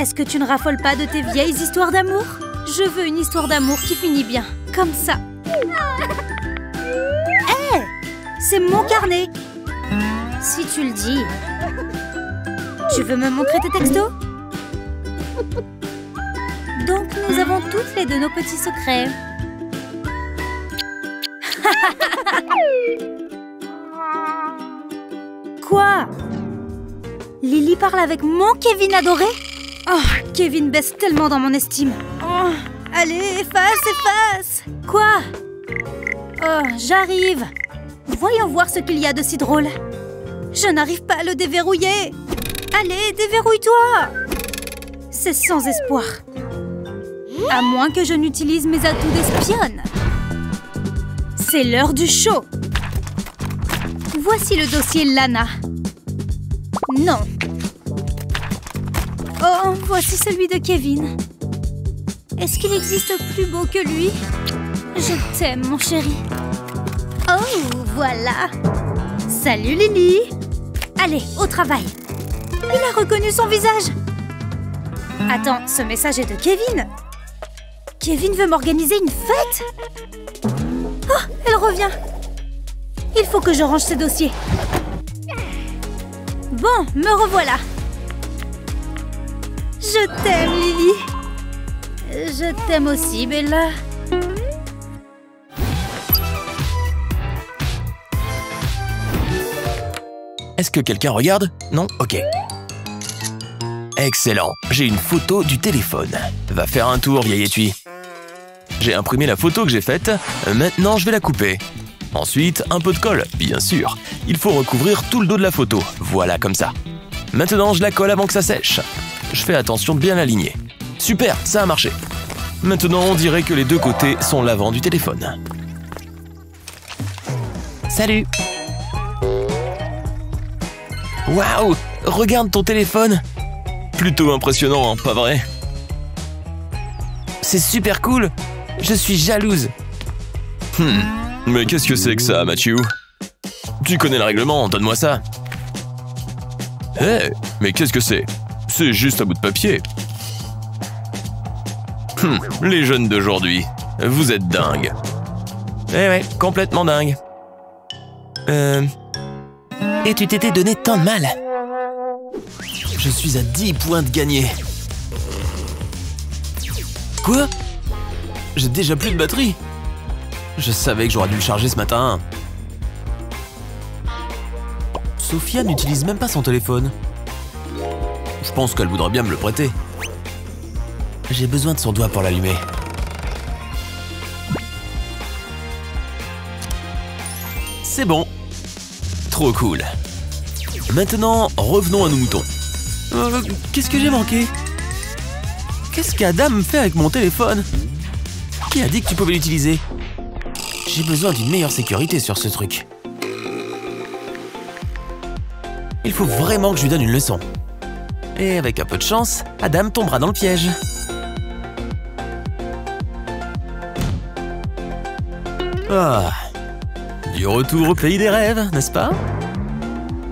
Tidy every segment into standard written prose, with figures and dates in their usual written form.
Est-ce que tu ne raffoles pas de tes vieilles histoires d'amour? Je veux une histoire d'amour qui finit bien, comme ça. Hé! C'est mon carnet! Si tu le dis. Tu veux me montrer tes textos? Donc nous avons toutes les deux nos petits secrets. Quoi? Lily parle avec mon Kevin adoré? Oh, Kevin baisse tellement dans mon estime. Oh, allez, efface! Quoi? Oh, j'arrive. Voyons voir ce qu'il y a de si drôle. Je n'arrive pas à le déverrouiller. Allez, déverrouille-toi. C'est sans espoir. À moins que je n'utilise mes atouts d'espionne. C'est l'heure du show. Voici le dossier Lana. Non. Oh, voici celui de Kevin. Est-ce qu'il existe plus beau que lui? Je t'aime, mon chéri. Oh, voilà. Salut, Lily. Allez, au travail. Il a reconnu son visage. Attends, ce message est de Kevin. Kevin veut m'organiser une fête? Oh, elle revient. Il faut que je range ces dossiers. Bon, me revoilà. Je t'aime, Lily. Je t'aime aussi, Bella. Est-ce que quelqu'un regarde? Non? Ok. Excellent. J'ai une photo du téléphone. Va faire un tour, vieille étui. J'ai imprimé la photo que j'ai faite. Maintenant, je vais la couper. Ensuite, un peu de colle, bien sûr. Il faut recouvrir tout le dos de la photo. Voilà, comme ça. Maintenant, je la colle avant que ça sèche. Je fais attention de bien l'aligner. Super, ça a marché. Maintenant, on dirait que les deux côtés sont l'avant du téléphone. Salut! Waouh! Regarde ton téléphone! Plutôt impressionnant, hein, pas vrai? C'est super cool! Je suis jalouse! Mais qu'est-ce que c'est que ça, Matthew? Tu connais le règlement, donne-moi ça! Hé, mais qu'est-ce que c'est? C'est juste un bout de papier! Les jeunes d'aujourd'hui, vous êtes dingues! Eh ouais, complètement dingue! Et tu t'étais donné tant de mal! Je suis à 10 points de gagné! Quoi? J'ai déjà plus de batterie! Je savais que j'aurais dû le charger ce matin! Sophia n'utilise même pas son téléphone. Je pense qu'elle voudrait bien me le prêter. J'ai besoin de son doigt pour l'allumer. C'est bon! Trop cool! Maintenant, revenons à nos moutons. Qu'est-ce que j'ai manqué? Qu'est-ce qu'Adam fait avec mon téléphone? Qui a dit que tu pouvais l'utiliser? J'ai besoin d'une meilleure sécurité sur ce truc. Il faut vraiment que je lui donne une leçon. Et avec un peu de chance, Adam tombera dans le piège. Ah, du retour au pays des rêves, n'est-ce pas?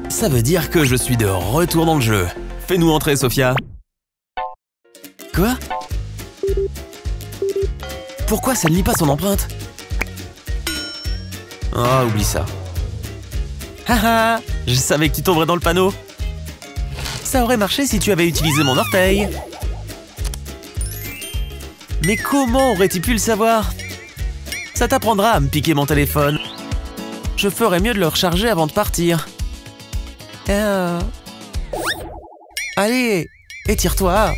Ça veut dire que je suis de retour dans le jeu. Fais-nous entrer, Sophia. Quoi? Pourquoi ça ne lit pas son empreinte? Ah, oublie ça. Haha, je savais que tu tomberais dans le panneau. Ça aurait marché si tu avais utilisé mon orteil. Mais comment aurais-tu pu le savoir? Ça t'apprendra à me piquer mon téléphone. Je ferais mieux de le recharger avant de partir. Allez, étire-toi.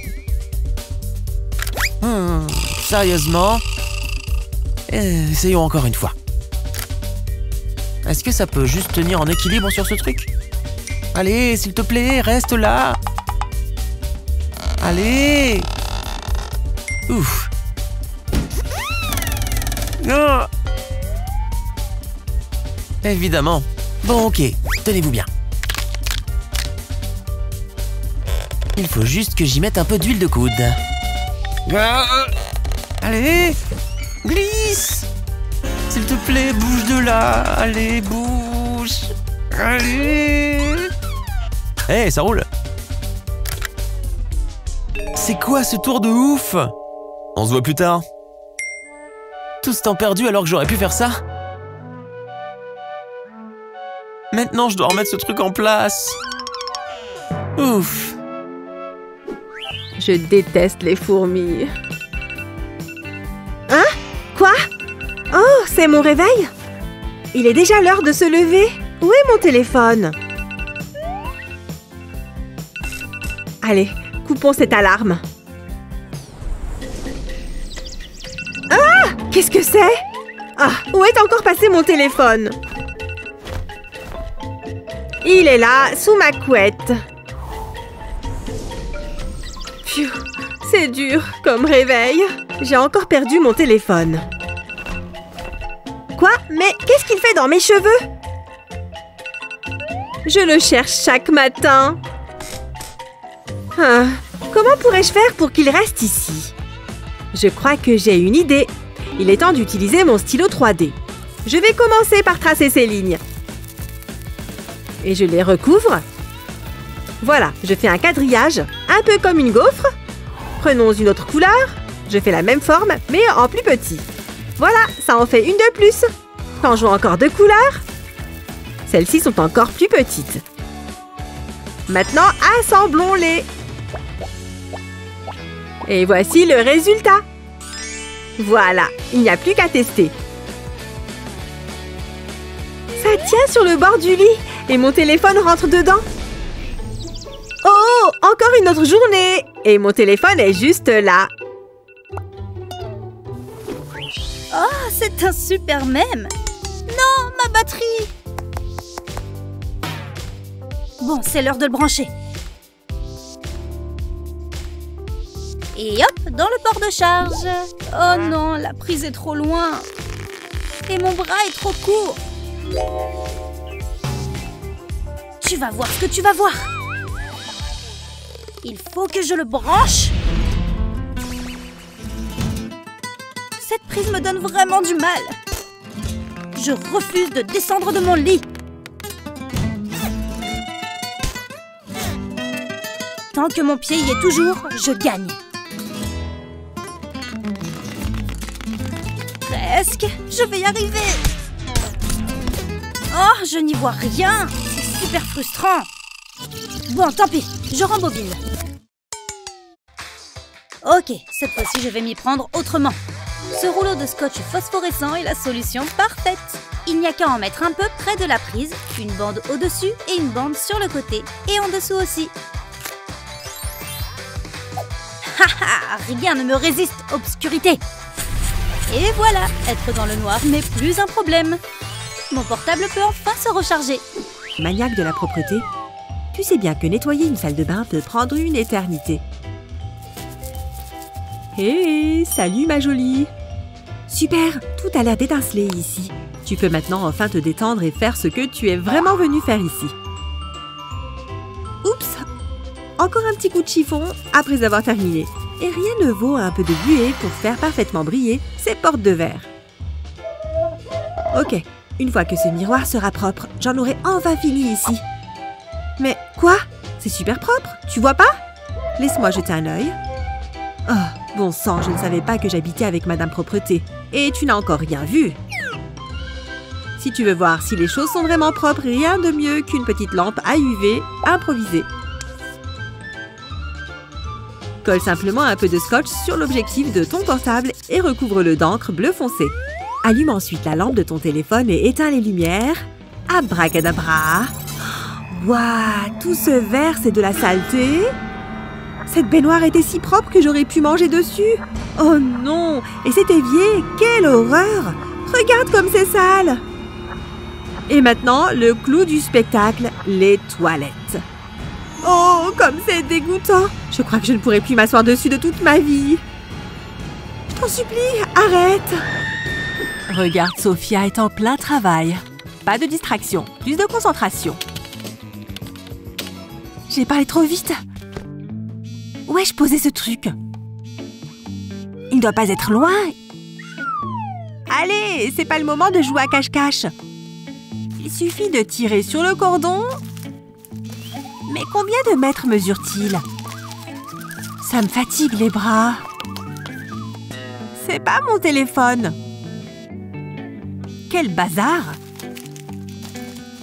Sérieusement? Essayons encore une fois. Est-ce que ça peut juste tenir en équilibre sur ce truc? Allez, s'il te plaît, reste là. Allez. Ouf. Oh. Évidemment. Bon, ok, tenez-vous bien. Il faut juste que j'y mette un peu d'huile de coude. Allez, glisse. S'il te plaît, bouge de là. Allez, bouge. Allez. Hé, ça roule. C'est quoi ce tour de ouf? On se voit plus tard. Tout ce temps perdu alors que j'aurais pu faire ça. Maintenant, je dois remettre ce truc en place. Ouf. Je déteste les fourmis. Hein? Quoi? Oh, c'est mon réveil? Il est déjà l'heure de se lever. Où est mon téléphone? Allez, coupons cette alarme. Ah! Qu'est-ce que c'est? Ah, où est encore passé mon téléphone? Il est là, sous ma couette. Pfiou, c'est dur comme réveil. J'ai encore perdu mon téléphone. Quoi? Mais qu'est-ce qu'il fait dans mes cheveux? Je le cherche chaque matin. Ah, comment pourrais-je faire pour qu'il reste ici? Je crois que j'ai une idée. Il est temps d'utiliser mon stylo 3D. Je vais commencer par tracer ces lignes. Et je les recouvre. Voilà, je fais un quadrillage, un peu comme une gaufre. Prenons une autre couleur. Je fais la même forme, mais en plus petit. Voilà, ça en fait une de plus. Changeons encore de couleur. Celles-ci sont encore plus petites. Maintenant, assemblons-les. Et voici le résultat. Voilà, il n'y a plus qu'à tester. Ça tient sur le bord du lit et mon téléphone rentre dedans. Oh, encore une autre journée. Et mon téléphone est juste là. Oh, c'est un super mème. Non, ma batterie. Bon, c'est l'heure de le brancher. Et hop, dans le port de charge. Oh non, la prise est trop loin. Et mon bras est trop court. Tu vas voir ce que tu vas voir. Il faut que je le branche. Cette prise me donne vraiment du mal. Je refuse de descendre de mon lit. Tant que mon pied y est toujours, je gagne. Presque, je vais y arriver. Oh, je n'y vois rien. C'est super frustrant. Bon, tant pis, je rembobine. Ok, cette fois-ci, je vais m'y prendre autrement. Ce rouleau de scotch phosphorescent est la solution parfaite. Il n'y a qu'à en mettre un peu près de la prise, une bande au-dessus et une bande sur le côté et en dessous aussi. Haha, rien ne me résiste, obscurité. Et voilà, être dans le noir n'est plus un problème. Mon portable peut enfin se recharger. Maniaque de la propreté, tu sais bien que nettoyer une salle de bain peut prendre une éternité. Hé, salut ma jolie. Super, tout a l'air d'étinceler ici. Tu peux maintenant enfin te détendre et faire ce que tu es vraiment venu faire ici. Oups! Encore un petit coup de chiffon après avoir terminé. Et rien ne vaut un peu de buée pour faire parfaitement briller ces portes de verre. Ok, une fois que ce miroir sera propre, j'en aurai enfin fini ici. Mais quoi? C'est super propre, tu vois pas? Laisse-moi jeter un œil. Oh, bon sang, je ne savais pas que j'habitais avec Madame Propreté. Et tu n'as encore rien vu. Si tu veux voir si les choses sont vraiment propres, rien de mieux qu'une petite lampe à UV improvisée. Colle simplement un peu de scotch sur l'objectif de ton portable et recouvre-le d'encre bleu foncé. Allume ensuite la lampe de ton téléphone et éteins les lumières. Abracadabra! Waouh, tout ce verre, c'est de la saleté! Cette baignoire était si propre que j'aurais pu manger dessus. Oh non! Et cet évier, quelle horreur! Regarde comme c'est sale! Et maintenant, le clou du spectacle, les toilettes. Oh, comme c'est dégoûtant! Je crois que je ne pourrai plus m'asseoir dessus de toute ma vie. Je t'en supplie, arrête! Regarde, Sophia est en plein travail. Pas de distraction, plus de concentration. J'ai parlé trop vite. Où ai-je posé ce truc? Il ne doit pas être loin. Allez, c'est pas le moment de jouer à cache-cache. Il suffit de tirer sur le cordon. Mais combien de mètres mesure-t-il? Ça me fatigue les bras. C'est pas mon téléphone. Quel bazar!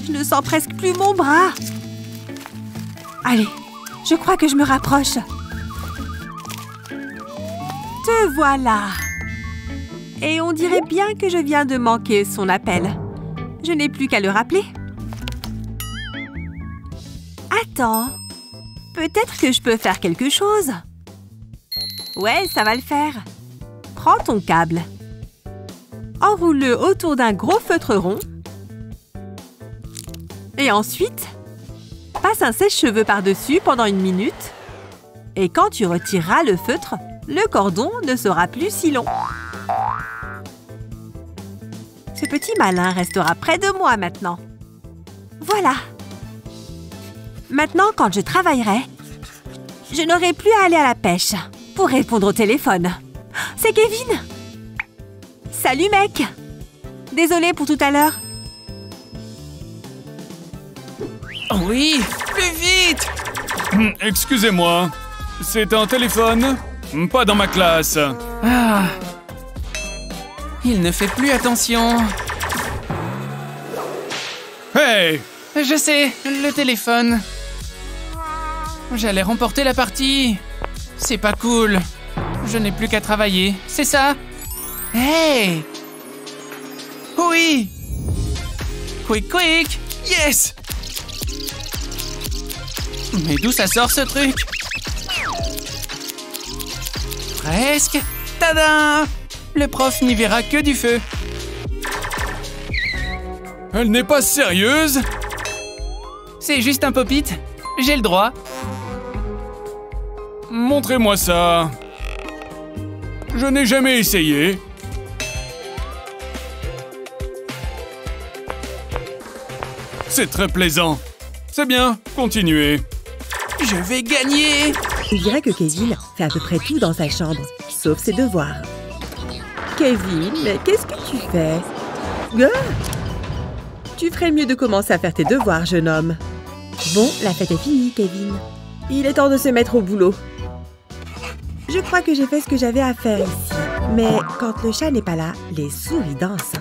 Je ne sens presque plus mon bras. Allez, je crois que je me rapproche. Te voilà! Et on dirait bien que je viens de manquer son appel. Je n'ai plus qu'à le rappeler. Attends, peut-être que je peux faire quelque chose. Ouais, ça va le faire. Prends ton câble. Enroule-le autour d'un gros feutre rond. Et ensuite, passe un sèche-cheveux par-dessus pendant 1 minute. Et quand tu retireras le feutre, le cordon ne sera plus si long. Ce petit malin restera près de moi maintenant. Voilà. Maintenant, quand je travaillerai, je n'aurai plus à aller à la pêche pour répondre au téléphone. C'est Kevin! Salut, mec! Désolée pour tout à l'heure. Oui, plus vite! Excusez-moi, c'est un téléphone? Pas dans ma classe. Ah. Il ne fait plus attention. Hey! Je sais, le téléphone. J'allais remporter la partie. C'est pas cool. Je n'ai plus qu'à travailler, c'est ça? Hey! Oui! Quick, quick! Yes! Mais d'où ça sort ce truc? Presque! Tada! Le prof n'y verra que du feu. Elle n'est pas sérieuse? C'est juste un pop-it. J'ai le droit. Montrez-moi ça. Je n'ai jamais essayé. C'est très plaisant. C'est bien, continuez. Je vais gagner! Il dirait que Kevin fait à peu près tout dans sa chambre, sauf ses devoirs. Kevin, mais qu'est-ce que tu fais? Tu ferais mieux de commencer à faire tes devoirs, jeune homme. Bon, la fête est finie, Kevin. Il est temps de se mettre au boulot. Je crois que j'ai fait ce que j'avais à faire ici. Mais quand le chat n'est pas là, les souris dansent.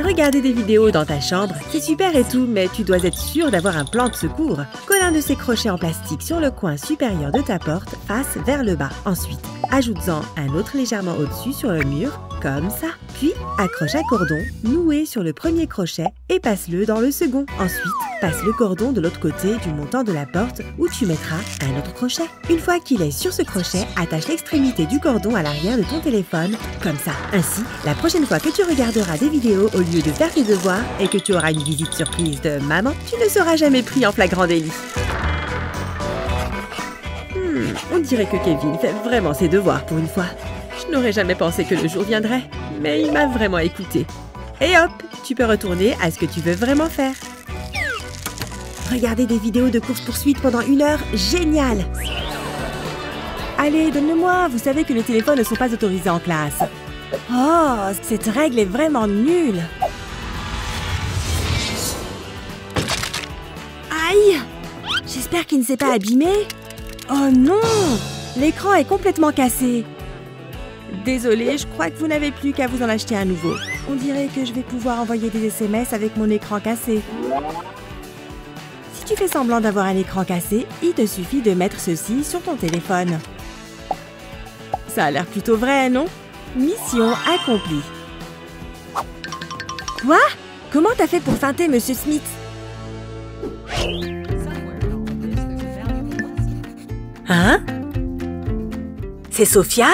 Regarder des vidéos dans ta chambre, c'est super et tout, mais tu dois être sûr d'avoir un plan de secours. Colle un de ces crochets en plastique sur le coin supérieur de ta porte, face vers le bas. Ensuite, ajoute-en un autre légèrement au-dessus sur le mur, comme ça. Puis, accroche un cordon noué sur le premier crochet et passe-le dans le second. Ensuite, passe le cordon de l'autre côté du montant de la porte où tu mettras un autre crochet. Une fois qu'il est sur ce crochet, attache l'extrémité du cordon à l'arrière de ton téléphone, comme ça. Ainsi, la prochaine fois que tu regarderas des vidéos au lieu de faire tes devoirs et que tu auras une visite surprise de maman, tu ne seras jamais pris en flagrant délit. On dirait que Kevin fait vraiment ses devoirs pour une fois. Je n'aurais jamais pensé que le jour viendrait, mais il m'a vraiment écouté. Et hop, tu peux retourner à ce que tu veux vraiment faire. Regarder des vidéos de course-poursuite pendant 1 heure, génial! Allez, donne-le-moi, vous savez que les téléphones ne sont pas autorisés en classe. Oh, cette règle est vraiment nulle! Aïe! J'espère qu'il ne s'est pas abîmé. Oh non! L'écran est complètement cassé. Désolée, je crois que vous n'avez plus qu'à vous en acheter un nouveau. On dirait que je vais pouvoir envoyer des SMS avec mon écran cassé. Si tu fais semblant d'avoir un écran cassé, il te suffit de mettre ceci sur ton téléphone. Ça a l'air plutôt vrai, non? Mission accomplie. Quoi? Comment t'as fait pour feinter, Monsieur Smith? Hein? C'est Sophia?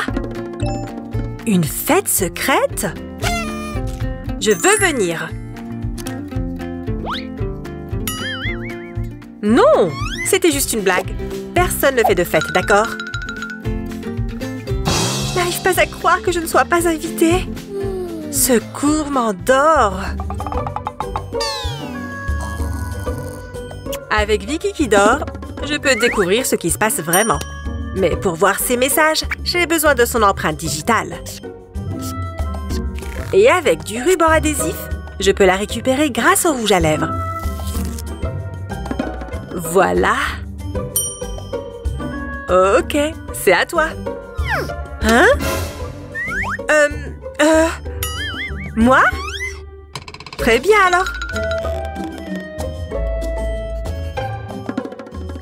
Une fête secrète? Je veux venir. Non! C'était juste une blague. Personne ne fait de fête, d'accord? Je n'arrive pas à croire que je ne sois pas invitée. Ce cours m'endort. Avec Vicky qui dort, je peux découvrir ce qui se passe vraiment. Mais pour voir ces messages, j'ai besoin de son empreinte digitale. Et avec du ruban adhésif, je peux la récupérer grâce au rouge à lèvres. Voilà. Ok, c'est à toi. Hein? Moi? Très bien alors.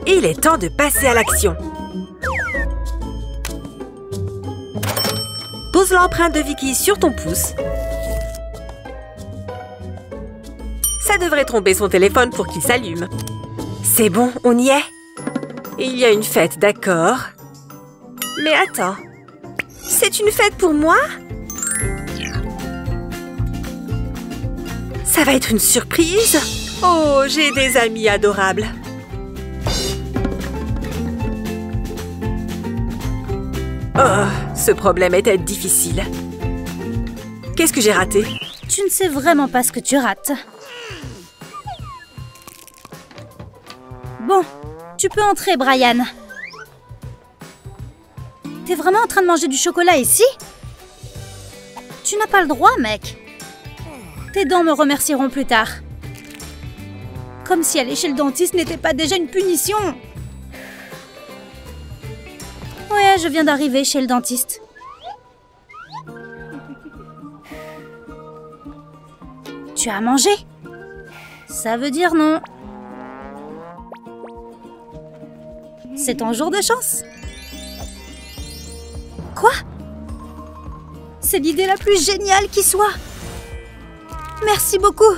Il est temps de passer à l'action. Pose l'empreinte de Vicky sur ton pouce. Ça devrait tromper son téléphone pour qu'il s'allume. C'est bon, on y est. Il y a une fête, d'accord. Mais attends. C'est une fête pour moi? Ça va être une surprise? Oh, j'ai des amis adorables. Oh, ce problème était difficile. Qu'est-ce que j'ai raté? Tu ne sais vraiment pas ce que tu rates. Bon, tu peux entrer, Brian. T'es vraiment en train de manger du chocolat ici? Tu n'as pas le droit, mec. Tes dents me remercieront plus tard. Comme si aller chez le dentiste n'était pas déjà une punition. Ouais, je viens d'arriver chez le dentiste. Tu as mangé? Ça veut dire non. C'est ton jour de chance. Quoi? C'est l'idée la plus géniale qui soit. Merci beaucoup.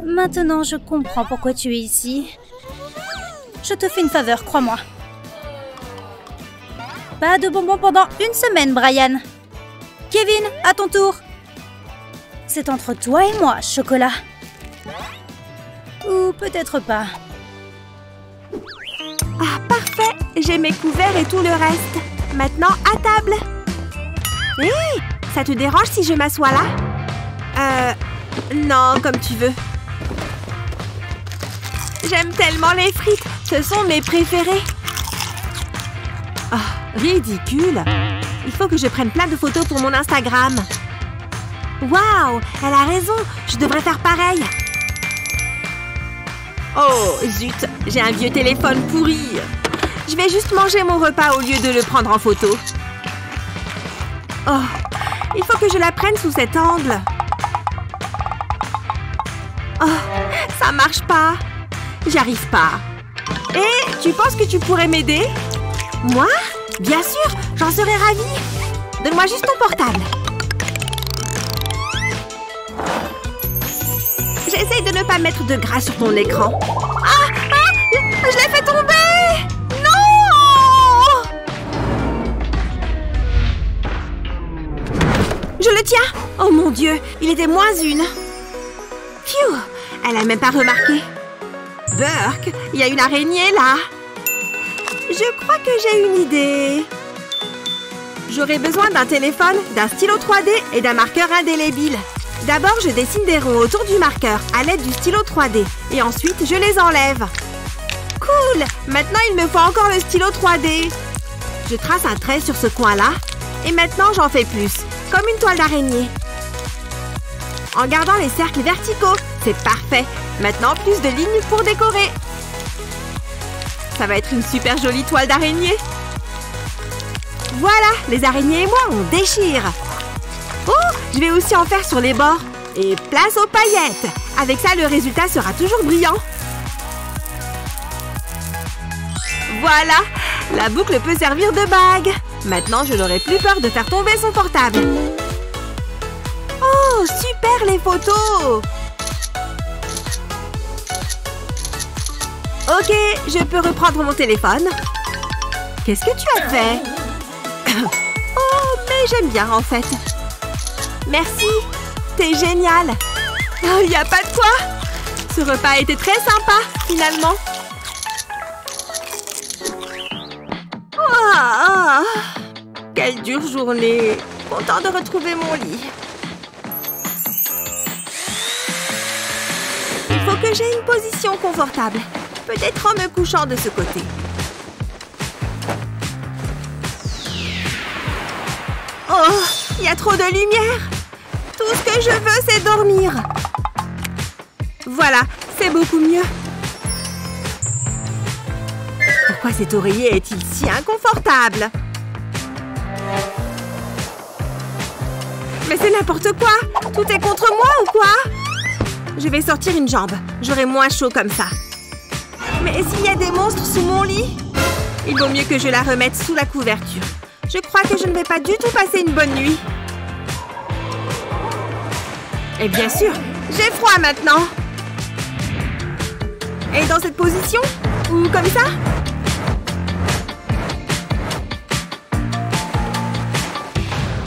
Maintenant, je comprends pourquoi tu es ici. Je te fais une faveur, crois-moi. Pas de bonbons pendant une semaine, Brian. Kevin, à ton tour. C'est entre toi et moi, chocolat. Ou peut-être pas. Ah, parfait! J'ai mes couverts et tout le reste. Maintenant, à table. Hé! Ça te dérange si je m'assois là? Non, comme tu veux. J'aime tellement les frites. Ce sont mes préférées. Oh, ridicule. Il faut que je prenne plein de photos pour mon Instagram. Waouh! Elle a raison. Je devrais faire pareil. Oh, zut. J'ai un vieux téléphone pourri. Je vais juste manger mon repas au lieu de le prendre en photo. Oh, il faut que je la prenne sous cet angle. Oh, ça marche pas. J'y arrive pas. Hé, tu penses que tu pourrais m'aider? Moi? Bien sûr, j'en serais ravie. Donne-moi juste ton portable. J'essaye de ne pas mettre de gras sur ton écran. Ah! Je l'ai fait tomber! Non! Je le tiens! Oh mon Dieu, il était moins une. Phew! Elle a même pas remarqué. Burke, il y a une araignée là. Je crois que j'ai une idée. J'aurai besoin d'un téléphone, d'un stylo 3D et d'un marqueur indélébile. D'abord, je dessine des ronds autour du marqueur à l'aide du stylo 3D. Et ensuite, je les enlève. Cool! Maintenant, il me faut encore le stylo 3D. Je trace un trait sur ce coin-là. Et maintenant, j'en fais plus. Comme une toile d'araignée. En gardant les cercles verticaux. C'est parfait. Maintenant, plus de lignes pour décorer. Ça va être une super jolie toile d'araignée. Voilà, les araignées et moi, on déchire. Oh, je vais aussi en faire sur les bords. Et place aux paillettes. Avec ça, le résultat sera toujours brillant. Voilà, la boucle peut servir de bague. Maintenant, je n'aurai plus peur de faire tomber son portable. Oh, super les photos! Ok, je peux reprendre mon téléphone. Qu'est-ce que tu as fait? Oh, mais j'aime bien en fait. Merci, t'es génial. Il n'y a pas de quoi. Ce repas était très sympa, finalement. Oh, quelle dure journée. Content de retrouver mon lit. Il faut que j'aie une position confortable. Peut-être en me couchant de ce côté. Oh, il y a trop de lumière. Tout ce que je veux, c'est dormir. Voilà, c'est beaucoup mieux. Pourquoi cet oreiller est-il si inconfortable? Mais c'est n'importe quoi! Tout est contre moi ou quoi? Je vais sortir une jambe. J'aurai moins chaud comme ça. Mais s'il y a des monstres sous mon lit? Il vaut mieux que je la remette sous la couverture. Je crois que je ne vais pas du tout passer une bonne nuit. Et bien sûr, j'ai froid maintenant. Et dans cette position? Ou comme ça?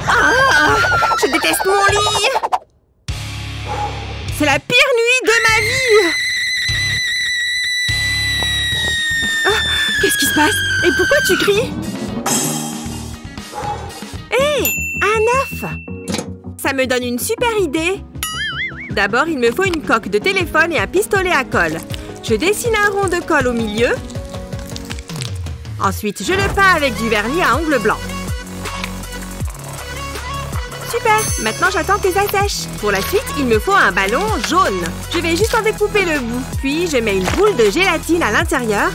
Ah! Je déteste mon lit! C'est la pire nuit de ma vie! Ah, qu'est-ce qui se passe? Et pourquoi tu cries? Hé! Un œuf! Ça me donne une super idée! D'abord, il me faut une coque de téléphone et un pistolet à colle. Je dessine un rond de colle au milieu. Ensuite, je le peins avec du vernis à ongles blancs. Super! Maintenant, j'attends que ça sèche. Pour la suite, il me faut un ballon jaune. Je vais juste en découper le bout. Puis, je mets une boule de gélatine à l'intérieur.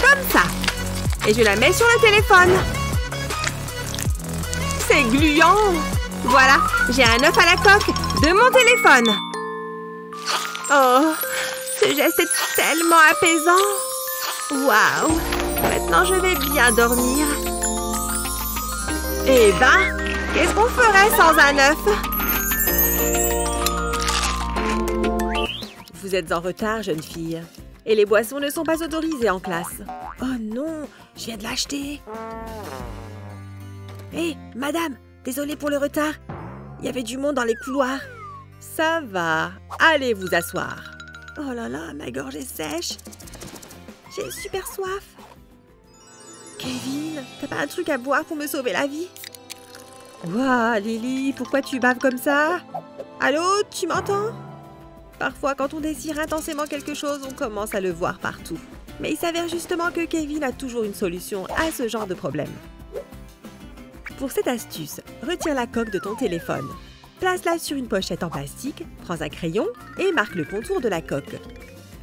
Comme ça. Et je la mets sur le téléphone. C'est gluant! Voilà, j'ai un œuf à la coque de mon téléphone. Oh, ce geste est tellement apaisant. Waouh! Maintenant, je vais bien dormir. Eh ben, qu'est-ce qu'on ferait sans un œuf? Vous êtes en retard, jeune fille. Et les boissons ne sont pas autorisées en classe. Oh non, je viens de l'acheter. Hé, madame, désolée pour le retard. Il y avait du monde dans les couloirs. Ça va. Allez vous asseoir. Oh là là, ma gorge est sèche. J'ai super soif. Kevin, t'as pas un truc à boire pour me sauver la vie? Ouah, Lily, pourquoi tu baves comme ça? Allô, tu m'entends? Parfois, quand on désire intensément quelque chose, on commence à le voir partout. Mais il s'avère justement que Kevin a toujours une solution à ce genre de problème. Pour cette astuce, retire la coque de ton téléphone. Place-la sur une pochette en plastique, prends un crayon et marque le contour de la coque.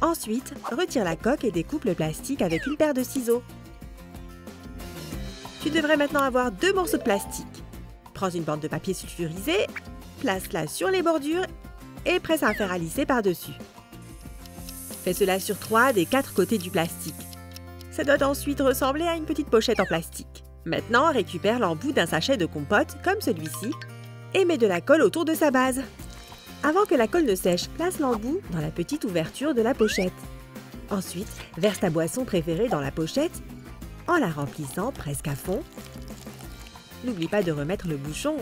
Ensuite, retire la coque et découpe le plastique avec une paire de ciseaux. Tu devrais maintenant avoir 2 morceaux de plastique. Prends une bande de papier sulfurisé, place-la sur les bordures et presse un fer à lisser par-dessus. Fais cela sur 3 des 4 côtés du plastique. Ça doit ensuite ressembler à une petite pochette en plastique. Maintenant, récupère l'embout d'un sachet de compote, comme celui-ci, et mets de la colle autour de sa base. Avant que la colle ne sèche, place l'embout dans la petite ouverture de la pochette. Ensuite, verse ta boisson préférée dans la pochette, en la remplissant presque à fond. N'oublie pas de remettre le bouchon.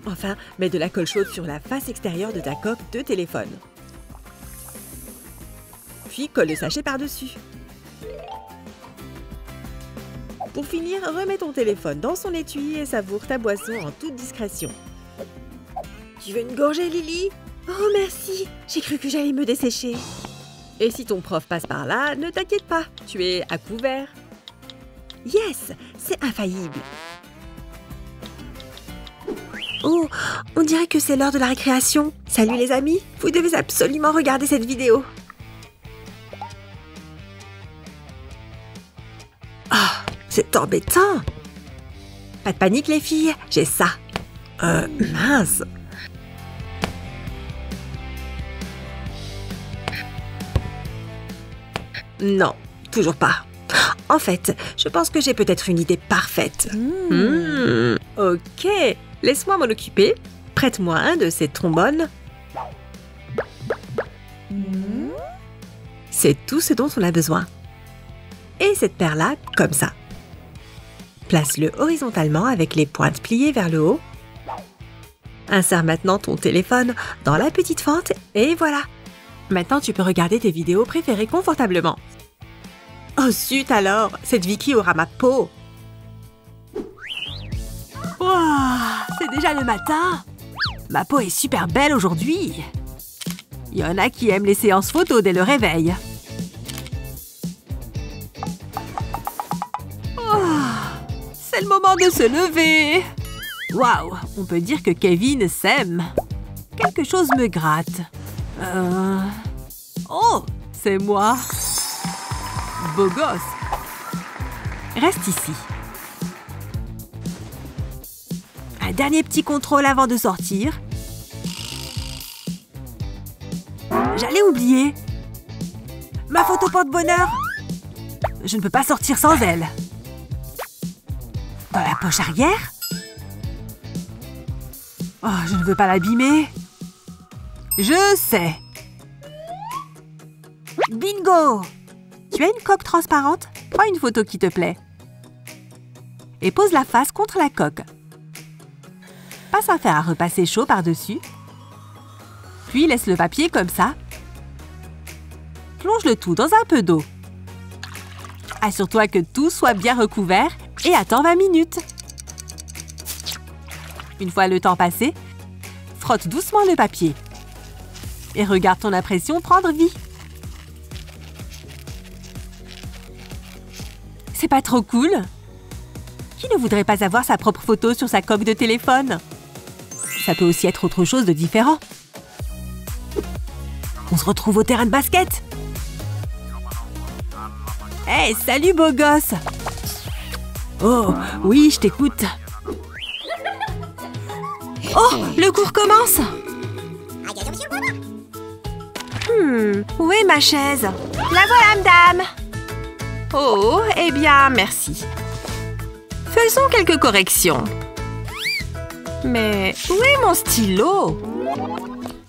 Enfin, mets de la colle chaude sur la face extérieure de ta coque de téléphone. Puis, colle le sachet par-dessus. Pour finir, remets ton téléphone dans son étui et savoure ta boisson en toute discrétion. Tu veux une gorgée, Lily? Oh, merci! J'ai cru que j'allais me dessécher. Et si ton prof passe par là, ne t'inquiète pas, tu es à couvert. Yes! C'est infaillible. Oh, on dirait que c'est l'heure de la récréation. Salut les amis, vous devez absolument regarder cette vidéo. Ah, c'est embêtant. Pas de panique les filles, j'ai ça. Mince. Non, toujours pas. En fait, je pense que j'ai peut-être une idée parfaite. Ok, laisse-moi m'en occuper. Prête-moi un de ces trombones. C'est tout ce dont on a besoin. Et cette paire-là, comme ça. Place-le horizontalement avec les pointes pliées vers le haut. Insère maintenant ton téléphone dans la petite fente et voilà. Maintenant, tu peux regarder tes vidéos préférées confortablement. Oh zut alors, cette Vicky aura ma peau. Oh, c'est déjà le matin. Ma peau est super belle aujourd'hui. Il y en a qui aiment les séances photos dès le réveil. C'est le moment de se lever. Waouh, on peut dire que Kevin s'aime. Quelque chose me gratte. Oh, c'est moi. Beau gosse. Reste ici. Un dernier petit contrôle avant de sortir. J'allais oublier. Ma photo porte-bonheur. Je ne peux pas sortir sans elle. Dans la poche arrière? Oh, je ne veux pas l'abîmer. Je sais. Bingo! Tu as une coque transparente? Prends une photo qui te plaît. Et pose la face contre la coque. Passe un fer à repasser chaud par-dessus. Puis laisse le papier comme ça. Plonge le tout dans un peu d'eau. Assure-toi que tout soit bien recouvert et attends 20 minutes. Une fois le temps passé, frotte doucement le papier. Et regarde ton impression prendre vie. C'est pas trop cool? Qui ne voudrait pas avoir sa propre photo sur sa coque de téléphone? Ça peut aussi être autre chose de différent. On se retrouve au terrain de basket. Hey, salut beau gosse! Oh, oui, je t'écoute. Oh, le cours commence! Où est ma chaise? La voilà, madame! Oh, eh bien, merci. Faisons quelques corrections. Mais où est mon stylo?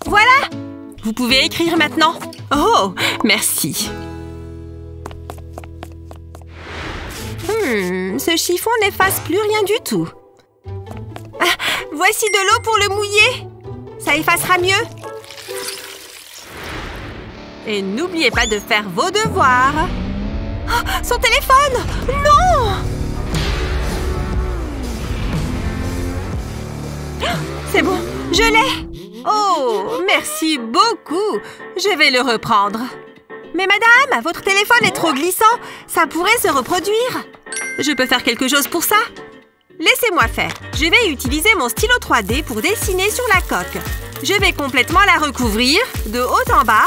Voilà! Vous pouvez écrire maintenant. Oh, merci. Ce chiffon n'efface plus rien du tout. Ah, voici de l'eau pour le mouiller. Ça effacera mieux. Et n'oubliez pas de faire vos devoirs. Oh, son téléphone! Non! C'est bon, je l'ai! Oh, merci beaucoup! Je vais le reprendre. Mais madame, votre téléphone est trop glissant. Ça pourrait se reproduire. Je peux faire quelque chose pour ça? Laissez-moi faire. Je vais utiliser mon stylo 3D pour dessiner sur la coque. Je vais complètement la recouvrir, de haut en bas.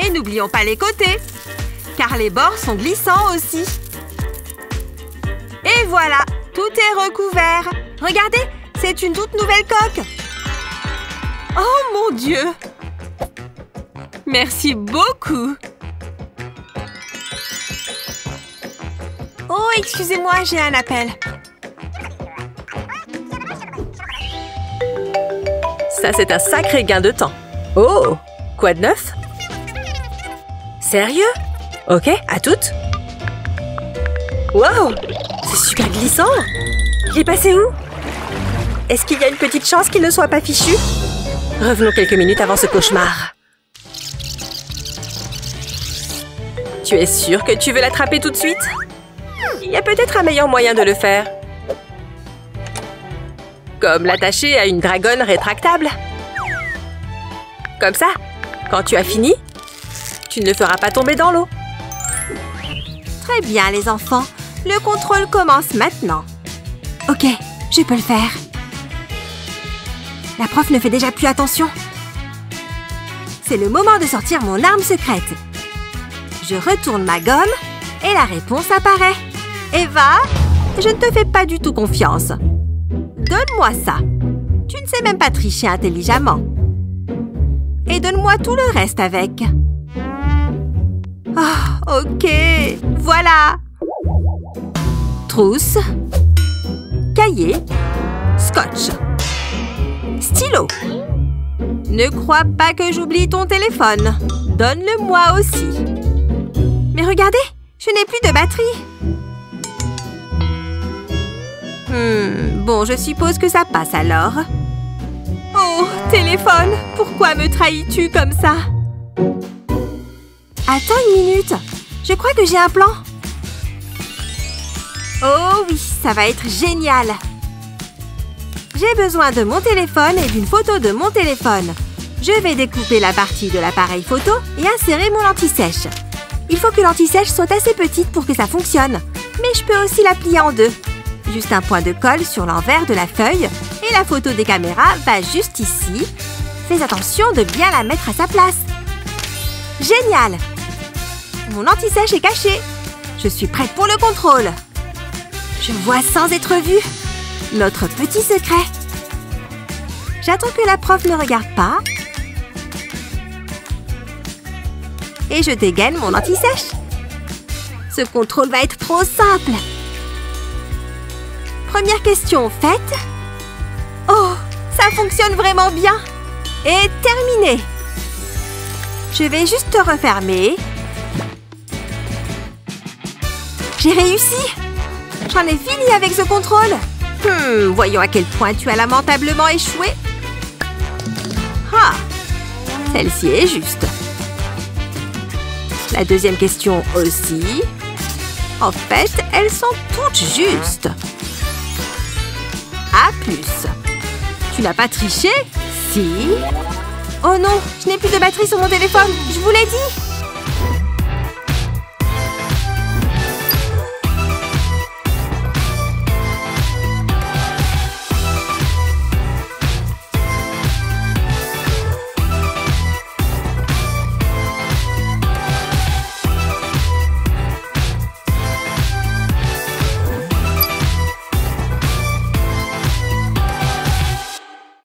Et n'oublions pas les côtés, car les bords sont glissants aussi. Et voilà, tout est recouvert. Regardez, c'est une toute nouvelle coque. Oh mon Dieu! Merci beaucoup. Oh, excusez-moi, j'ai un appel. Ça, c'est un sacré gain de temps. Oh, quoi de neuf? Sérieux? Ok, à toutes. Wow, c'est super glissant. Il est passé où? Est-ce qu'il y a une petite chance qu'il ne soit pas fichu? Revenons quelques minutes avant ce cauchemar. Tu es sûre que tu veux l'attraper tout de suite? Il y a peut-être un meilleur moyen de le faire. Comme l'attacher à une dragonne rétractable. Comme ça, quand tu as fini, tu ne le feras pas tomber dans l'eau. Très bien, les enfants. Le contrôle commence maintenant. Ok, je peux le faire. La prof ne fait déjà plus attention. C'est le moment de sortir mon arme secrète. Je retourne ma gomme et la réponse apparaît. Eva, je ne te fais pas du tout confiance. Donne-moi ça. Tu ne sais même pas tricher intelligemment. Et donne-moi tout le reste avec. Ah, ok. Voilà. Trousse. Cahier. Scotch. Stylo. Ne crois pas que j'oublie ton téléphone. Donne-le-moi aussi. Mais regardez, je n'ai plus de batterie. Bon, je suppose que ça passe alors. Oh, téléphone, pourquoi me trahis-tu comme ça? Attends une minute, je crois que j'ai un plan. Oh oui, ça va être génial. J'ai besoin de mon téléphone et d'une photo de mon téléphone. Je vais découper la partie de l'appareil photo et insérer mon anti-sèche. Il faut que l'anti-sèche soit assez petite pour que ça fonctionne. Mais je peux aussi la plier en deux. Juste un point de colle sur l'envers de la feuille et la photo des caméras va juste ici. Fais attention de bien la mettre à sa place. Génial! Mon anti-sèche est caché. Je suis prête pour le contrôle. Je vois sans être vue. Notre petit secret. J'attends que la prof ne regarde pas. Et je dégaine mon anti-sèche. Ce contrôle va être trop simple. Première question faite. Oh, ça fonctionne vraiment bien. Et terminé. Je vais juste te refermer. J'ai réussi. J'en ai fini avec ce contrôle. Voyons à quel point tu as lamentablement échoué. Ah, celle-ci est juste. La deuxième question aussi. En fait, elles sont toutes justes. A+. Tu n'as pas triché? Si. Oh non, je n'ai plus de batterie sur mon téléphone. Je vous l'ai dit.